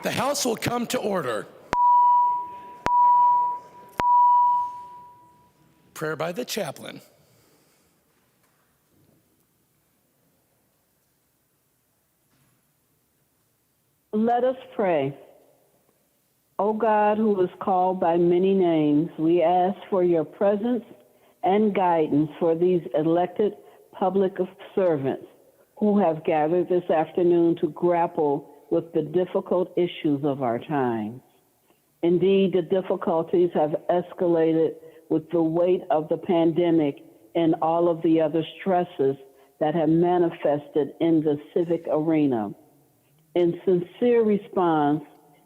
The House will come to order. Prayer by the chaplain. Let us pray. O God, who is called by many names, we ask for your presence and guidance for these elected public servants who have gathered this afternoon to grapple with the difficult issues of our time. Indeed, the difficulties have escalated with the weight of the pandemic and all of the other stresses that have manifested in the civic arena. In sincere response,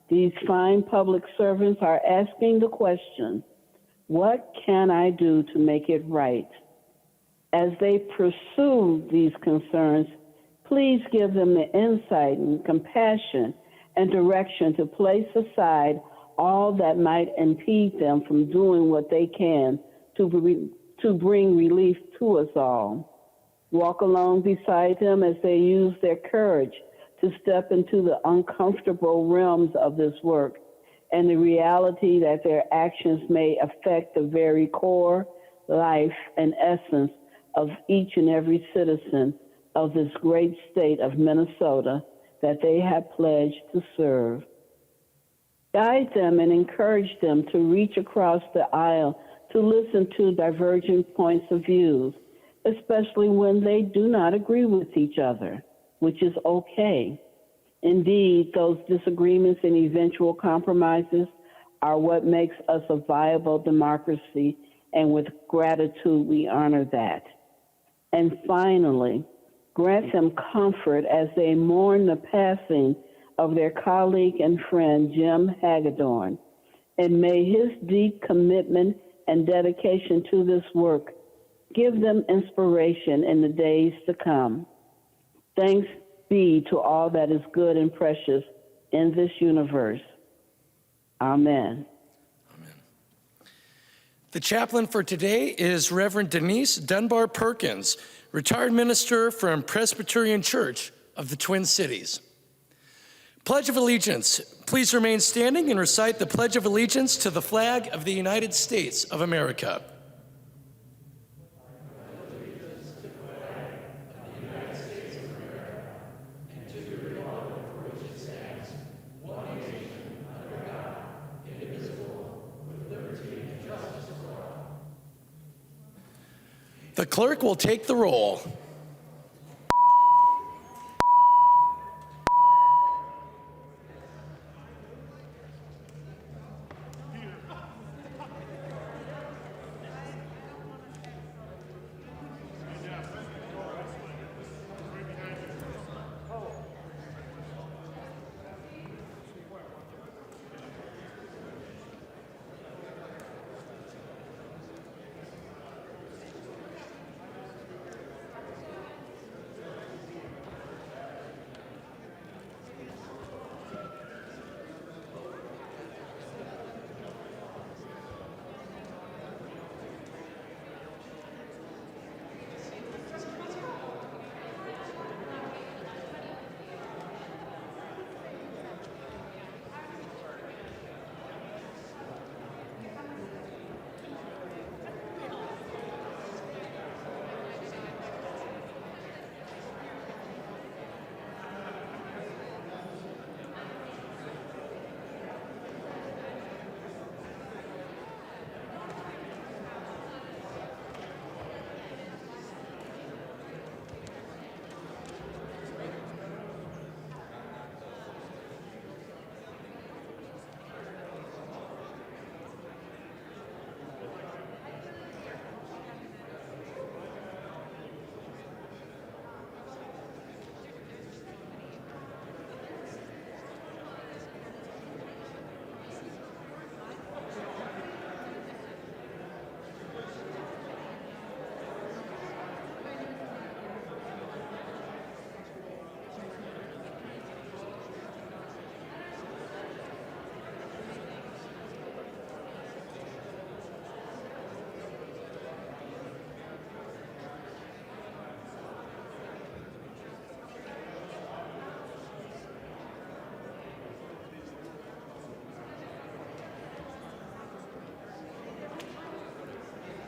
these fine public servants are asking the question, what can I do to make it right? As they pursue these concerns, please give them the insight and compassion and direction to place aside all that might impede them from doing what they can to bring relief to us all. Walk along beside them as they use their courage to step into the uncomfortable realms of this work and the reality that their actions may affect the very core, life, and essence of each and every citizen of this great state of Minnesota that they have pledged to serve. Guide them and encourage them to reach across the aisle to listen to divergent points of views, especially when they do not agree with each other, which is okay. Indeed, those disagreements and eventual compromises are what makes us a viable democracy, and with gratitude we honor that. And finally, grant them comfort as they mourn the passing of their colleague and friend, Jim Hagedorn, and may his deep commitment and dedication to this work give them inspiration in the days to come. Thanks be to all that is good and precious in this universe. Amen. Amen. The chaplain for today is Reverend Denise Dunbar Perkins, retired minister from Presbyterian Church of the Twin Cities. Pledge of Allegiance. Please remain standing and recite the Pledge of Allegiance to the flag of the United States of America. The clerk will take the roll.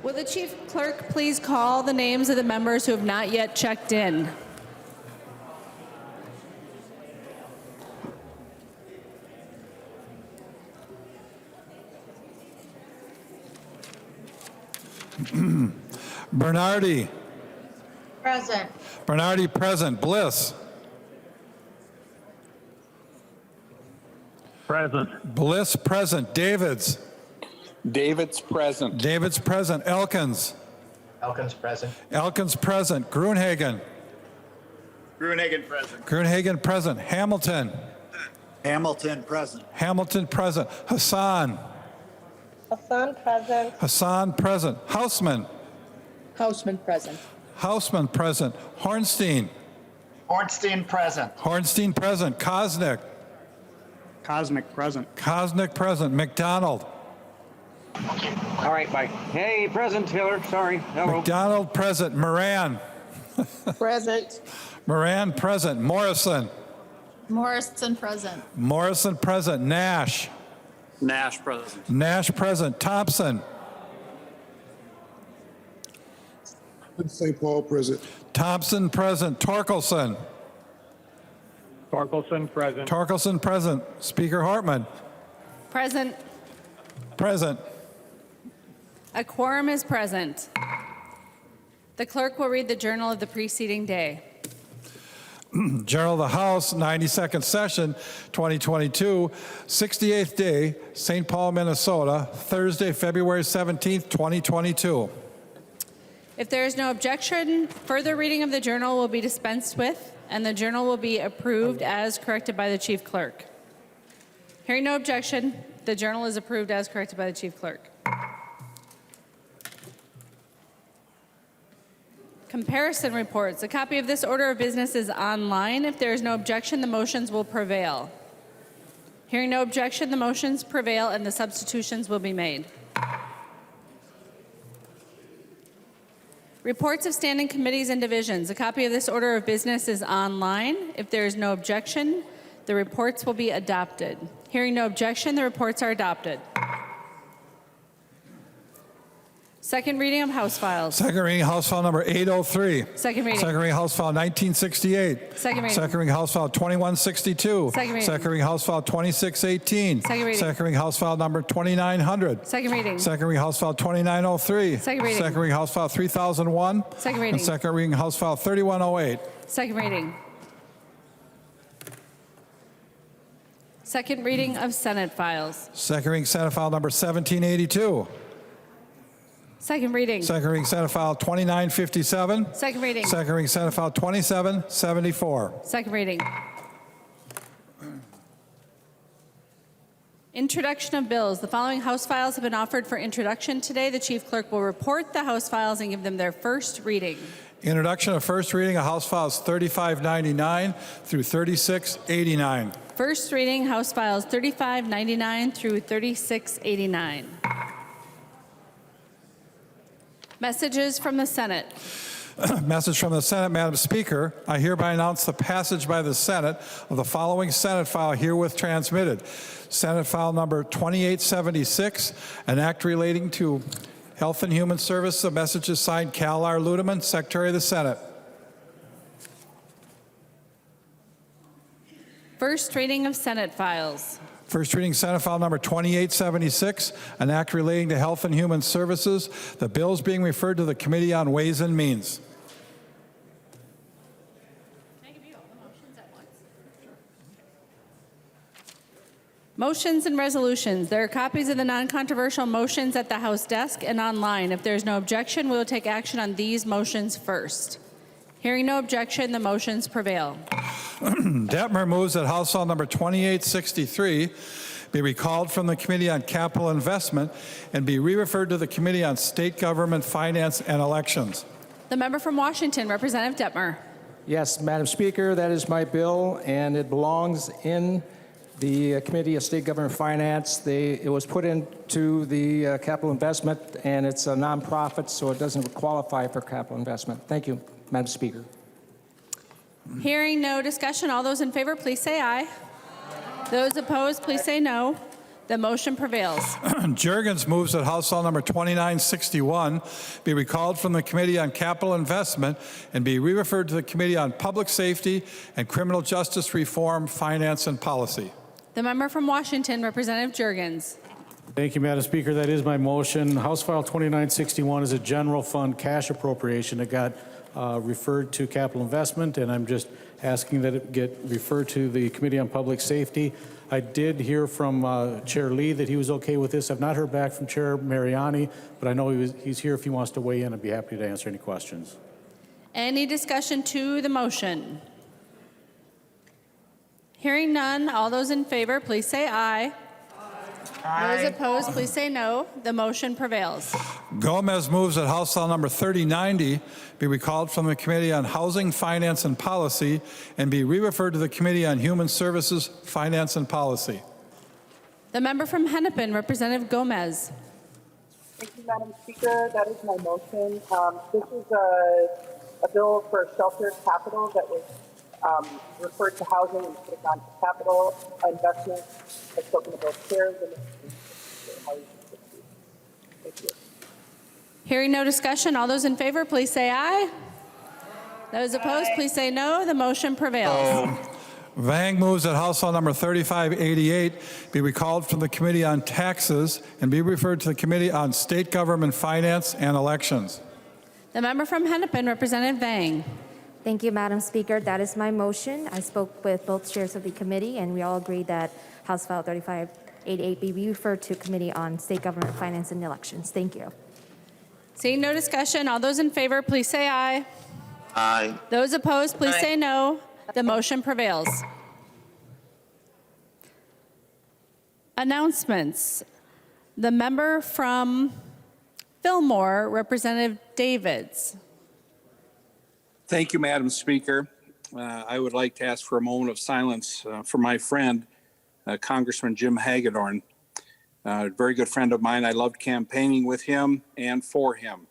Will the chief clerk please call the names of the members who have not yet checked in? Bernardi. Present. Bernardi present. Bliss. Present. Bliss present. Davids. David's present. Davids present. Elkins. Elkins present. Elkins present. Gruenhagen. Gruenhagen present. Gruenhagen present. Hamilton. Hamilton present. Hamilton present. Hassan. Hassan present. Hassan present. Hausman. Houseman present. Hausman present. Hornstein. Ornstein present. Hornstein present. Kosnick. Cosmic present. Kosnick present. McDonald. All right, bye. Hey, present, Taylor. Sorry. Hello. McDonald present. Moran. Present. Moran present. Morrison. Morrison present. Morrison present. Nash. Nash present. Nash present. Thompson. St. Paul present. Thompson present. Torkelson. Torkelson present. Torkelson present. Speaker Hartman. Present. Present. A quorum is present. The clerk will read the journal of the preceding day. Journal of the House, 92nd session, 2022, 68th day, St. Paul, Minnesota, Thursday, February 17th, 2022. If there is no objection, further reading of the journal will be dispensed with, and the journal will be approved as corrected by the chief clerk. Hearing no objection, the journal is approved as corrected by the chief clerk. Comparison reports. A copy of this order of business is online. If there is no objection, the motions will prevail. Hearing no objection, the motions prevail and the substitutions will be made. Reports of standing committees and divisions. A copy of this order of business is online. If there is no objection, the reports will be adopted. Hearing no objection, the reports are adopted. Second reading of House files. Second reading, House File number 803. Second reading. Second reading, House File 1968. Second reading. Second reading, House File 2162. Second reading. Second reading, House File 2618. Second reading. Second reading, House File number 2900. Second reading. Second reading, House File 2903. Second reading. Second reading, House File 3001. Second reading. And second reading, House File 3108. Second reading. Second reading of Senate files. Second reading, Senate File number 1782. Second reading. Second reading, Senate File 2957. Second reading. Second reading, Senate File 2774. Second reading. Introduction of bills. The following House files have been offered for introduction today. The chief clerk will report the House files and give them their first reading. Introduction of first reading of House Files 3599 through 3689. First reading, House files 3599 through 3689. Messages from the Senate. Message from the Senate, Madam Speaker. I hereby announce the passage by the Senate of the following Senate file herewith transmitted. Senate file number 2876, an act relating to Health and Human Services. The message is signed Cal R. Ludeman, Secretary of the Senate. First reading of Senate files. First reading, Senate file number 2876, an act relating to Health and Human Services. The bill is being referred to the Committee on Ways and Means. Can I give you all the motions at once? Motions and resolutions. There are copies of the non-controversial motions at the House desk and online. If there is no objection, we will take action on these motions first. Hearing no objection, the motions prevail. Detmer moves that House File number 2863 be recalled from the Committee on Capital Investment and be re-referred to the Committee on State Government, Finance, and Elections. The member from Washington, Representative Detmer. Yes, Madam Speaker, that is my bill, and it belongs in the Committee of State Government Finance. It was put into the capital investment, and it's a nonprofit, so it doesn't qualify for capital investment. Thank you, Madam Speaker. Hearing no discussion, all those in favor, please say aye. Those opposed, please say no. The motion prevails. Jurgens moves that House File Number 2961 be recalled from the Committee on Capital Investment and be re-referred to the Committee on Public Safety and Criminal Justice Reform, Finance, and Policy. The member from Washington, Representative Jurgens. Thank you, Madam Speaker. That is my motion. House File 2961 is a general fund cash appropriation that got referred to capital investment, and I'm just asking that it get referred to the Committee on Public Safety. I did hear from Chair Lee that he was okay with this. I've not heard back from Chair Mariani, but I know he's here if he wants to weigh in. I'd be happy to answer any questions. Any discussion to the motion? Hearing none, all those in favor, please say aye. Those opposed, please say no. The motion prevails. Gomez moves that House File Number 3090 be recalled from the Committee on Housing, Finance, and Policy and be re-referred to the Committee on Human Services, Finance, and Policy. The member from Hennepin, Representative Gomez. Thank you, Madam Speaker. That is my motion. This is a bill for sheltered capital that was referred to housing and put it on to capital investment. I've spoken to both chairs and thank you. Hearing no discussion, all those in favor, please say aye. Those opposed, please say no. The motion prevails. Vang moves that House File Number 3588 be recalled from the Committee on Taxes and be referred to the Committee on State Government Finance and Elections. The member from Hennepin, Representative Vang. Thank you, Madam Speaker. That is my motion. I spoke with both chairs of the committee, and we all agreed that House File 3588 be referred to Committee on State Government Finance and Elections. Thank you. Seeing no discussion, all those in favor, please say aye. Aye. Those opposed, please say no. The motion prevails. Announcements. The member from Fillmore, Representative Davids. Thank you, Madam Speaker. I would like to ask for a moment of silence for my friend, Congressman Jim Hagedorn. A very good friend of mine. I loved campaigning with him and for him.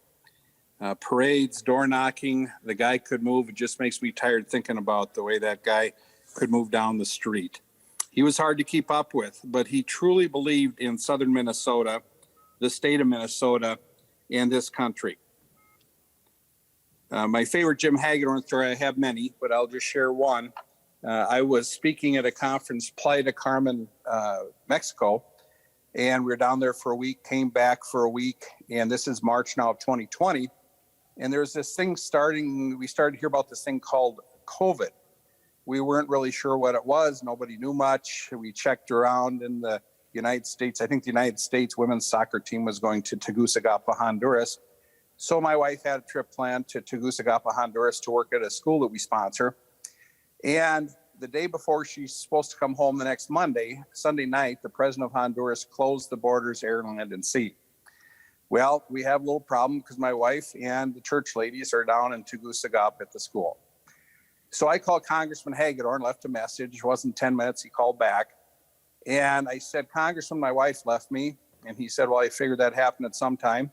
Parades, door knocking, the guy could move. It just makes me tired thinking about the way that guy could move down the street. He was hard to keep up with, but he truly believed in Southern Minnesota, the state of Minnesota, and this country. My favorite Jim Hagedorn story, I have many, but I'll just share one. I was speaking at a conference, Playa del Carmen, Mexico, and we were down there for a week, came back for a week, and this is March now of 2020. And there's this thing we started to hear about this thing called COVID. We weren't really sure what it was. Nobody knew much. We checked around in the United States. I think the United States women's soccer team was going to Tegucigalpa, Honduras. So my wife had a trip planned to Tegucigalpa, Honduras to work at a school that we sponsor. And the day before she's supposed to come home the next Sunday night, the president of Honduras closed the borders, air, land, and sea. Well, we have a little problem because my wife and the church ladies are down in Tegucigalpa at the school. So I called Congressman Hagedorn, left a message. It wasn't 10 minutes. He called back. And I said, Congressman, my wife left me. And he said, well, I figured that happened at some time.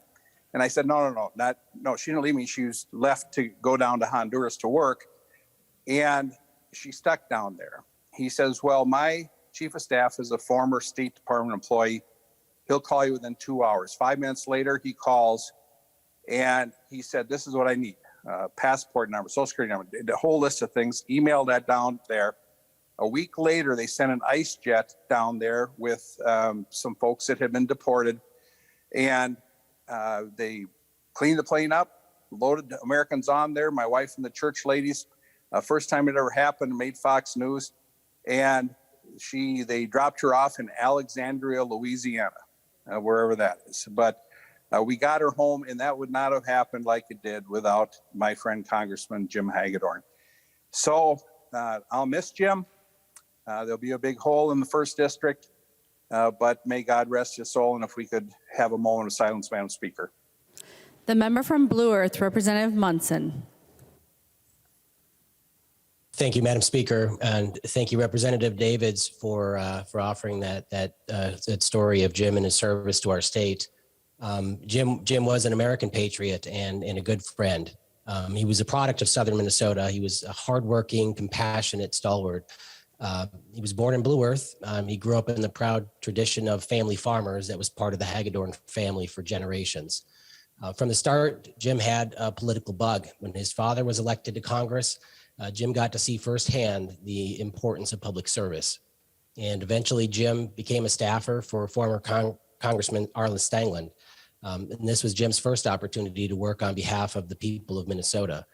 And I said, no, she didn't leave me. She was left to go down to Honduras to work. And she's stuck down there. He says, well, my chief of staff is a former State Department employee. He'll call you within 2 hours. 5 minutes later, he calls and he said, this is what I need. Passport number, social security number, the whole list of things, email that down there. A week later, they sent an ICE jet down there with some folks that had been deported. And they cleaned the plane up, loaded Americans on there, my wife and the church ladies. First time it ever happened, made Fox News. And they dropped her off in Alexandria, Louisiana, wherever that is. But we got her home, and that would not have happened like it did without my friend, Congressman Jim Hagedorn. So I'll miss Jim. There'll be a big hole in the 1st District, but may God rest his soul. And if we could have a moment of silence, Madam Speaker. The member from Blue Earth, Representative Munson. Thank you, Madam Speaker, and thank you, Representative Davids, for offering that story of Jim and his service to our state. Jim was an American patriot and a good friend. He was a product of Southern Minnesota. He was a hardworking, compassionate, stalwart. He was born in Blue Earth. He grew up in the proud tradition of family farmers that was part of the Hagedorn family for generations. From the start, Jim had a political bug. When his father was elected to Congress, Jim got to see firsthand the importance of public service. And eventually, Jim became a staffer for former Congressman Arlen Stangeland. And this was Jim's first opportunity to work on behalf of the people of Minnesota.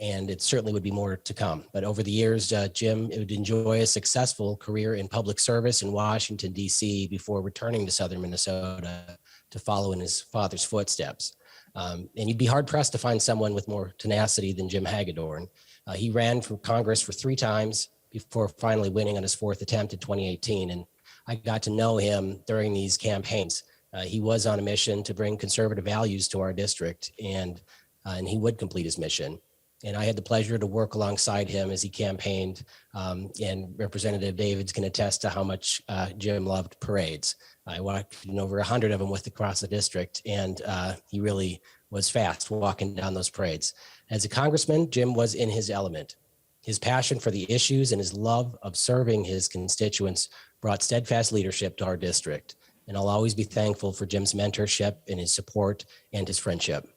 And it certainly would be more to come. But over the years, Jim would enjoy a successful career in public service in Washington, D.C. before returning to Southern Minnesota to follow in his father's footsteps. And you'd be hard-pressed to find someone with more tenacity than Jim Hagedorn. He ran for Congress for 3 times before finally winning on his 4th attempt in 2018. And I got to know him during these campaigns. He was on a mission to bring conservative values to our district, and he would complete his mission. And I had the pleasure to work alongside him as he campaigned. And Representative Davids can attest to how much Jim loved parades. I walked in over 100 of them with across the district, and he really was fast walking down those parades. As a congressman, Jim was in his element. His passion for the issues and his love of serving his constituents brought steadfast leadership to our district. And I'll always be thankful for Jim's mentorship and his support and his friendship.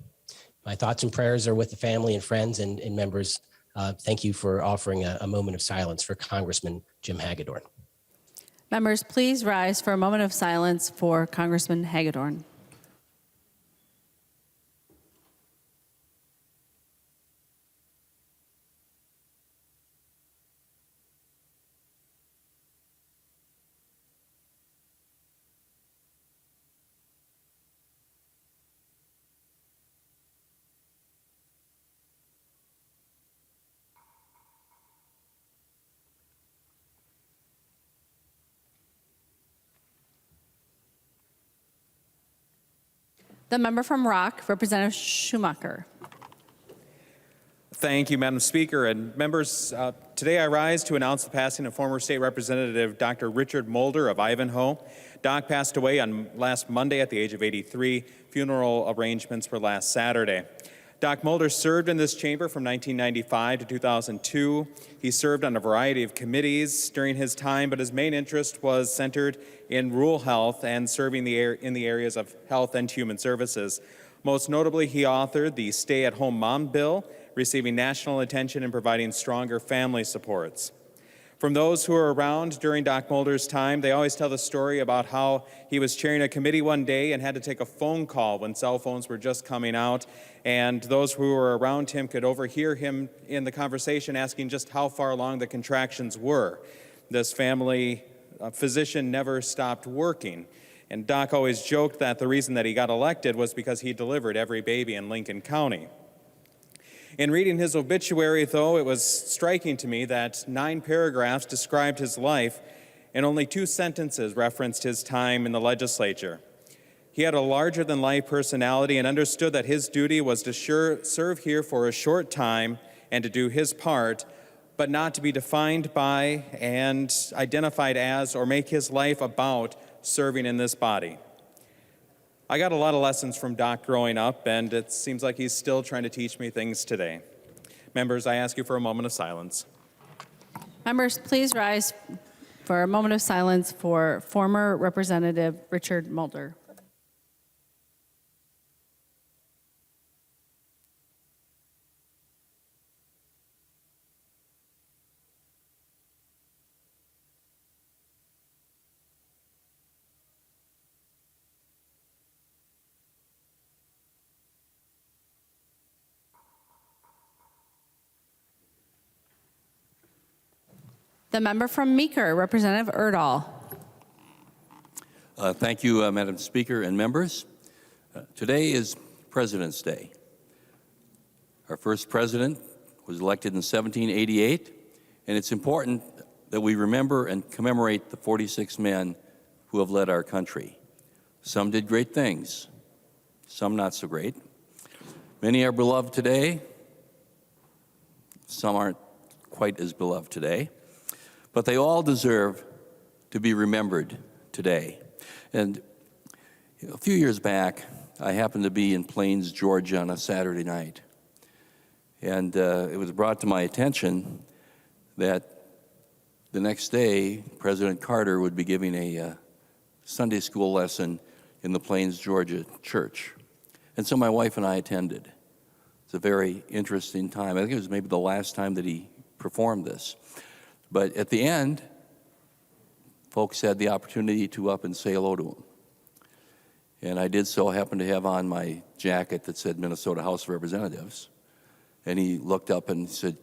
My thoughts and prayers are with the family and friends and members. Thank you for offering a moment of silence for Congressman Jim Hagedorn. Members, please rise for a moment of silence for Congressman Hagedorn. The member from Rock, Representative Schumacher. Thank you, Madam Speaker. And members, today I rise to announce the passing of former State Representative Dr. Richard Mulder of Ivanhoe. Doc passed away on last Monday at the age of 83. Funeral arrangements were last Saturday. Doc Mulder served in this chamber from 1995 to 2002. He served on a variety of committees during his time, but his main interest was centered in rural health and serving in the areas of health and human services. Most notably, he authored the Stay-at-Home Mom Bill, receiving national attention and providing stronger family supports. From those who were around during Doc Mulder's time, they always tell the story about how he was chairing a committee one day and had to take a phone call when cell phones were just coming out, and those who were around him could overhear him in the conversation asking just how far along the contractions were. This family physician never stopped working, and Doc always joked that the reason that he got elected was because he delivered every baby in Lincoln County. In reading his obituary, though, it was striking to me that 9 paragraphs described his life and only 2 sentences referenced his time in the legislature. He had a larger-than-life personality and understood that his duty was to serve here for a short time and to do his part, but not to be defined by and identified as or make his life about serving in this body. I got a lot of lessons from Doc growing up, and it seems like he's still trying to teach me things today. Members, I ask you for a moment of silence. Members, please rise for a moment of silence for former Representative Richard Mulder. The member from Meeker, Representative Erdahl. Thank you, Madam Speaker and members. Today is President's Day. Our first president was elected in 1788, and it's important that we remember and commemorate the 46 men who have led our country. Some did great things, some not so great. Many are beloved today, some aren't quite as beloved today. But they all deserve to be remembered today. And a few years back, I happened to be in Plains, Georgia on a Saturday night. And it was brought to my attention that the next day, President Carter would be giving a Sunday school lesson in the Plains, Georgia church. And so my wife and I attended. It's a very interesting time. I think it was maybe the last time that he performed this. But at the end, folks had the opportunity to up and say hello to him. And I did so. I happened to have on my jacket that said Minnesota House of Representatives. And he looked up and said,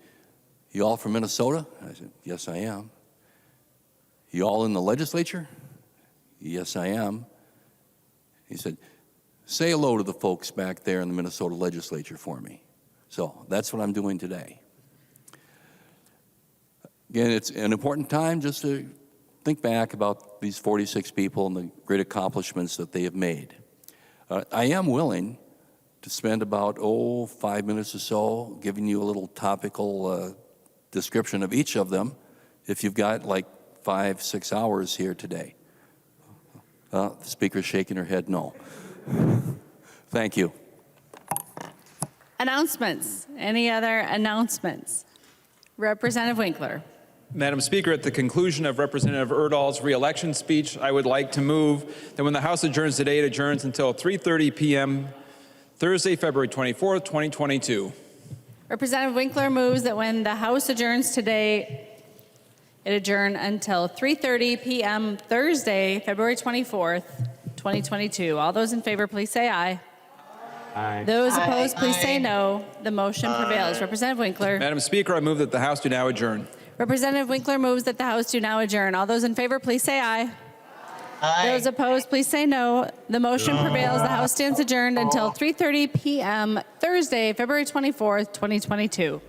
"You all from Minnesota?" I said, "Yes, I am." "You all in the legislature?" "Yes, I am." He said, "Say hello to the folks back there in the Minnesota legislature for me." So that's what I'm doing today. Again, it's an important time just to think back about these 46 people and the great accomplishments that they have made. I am willing to spend about, 5 minutes or so giving you a little topical description of each of them if you've got like 5-6 hours here today. The speaker's shaking her head no. Thank you. Announcements. Any other announcements? Representative Winkler. Madam Speaker, at the conclusion of Representative Erdahl's re-election speech, I would like to move that when the House adjourns today, it adjourns until 3:30 p.m. Thursday, February 24th, 2022. Representative Winkler moves that when the House adjourns today, it adjourn until 3:30 p.m. Thursday, February 24th, 2022. All those in favor, please say aye. Aye. Those opposed, please say no. The motion prevails. Representative Winkler. Madam Speaker, I move that the House do now adjourn. Representative Winkler moves that the House do now adjourn. All those in favor, please say aye. Aye. Those opposed, please say no. The motion prevails. The House stands adjourned until 3:30 p.m. Thursday, February 24th, 2022.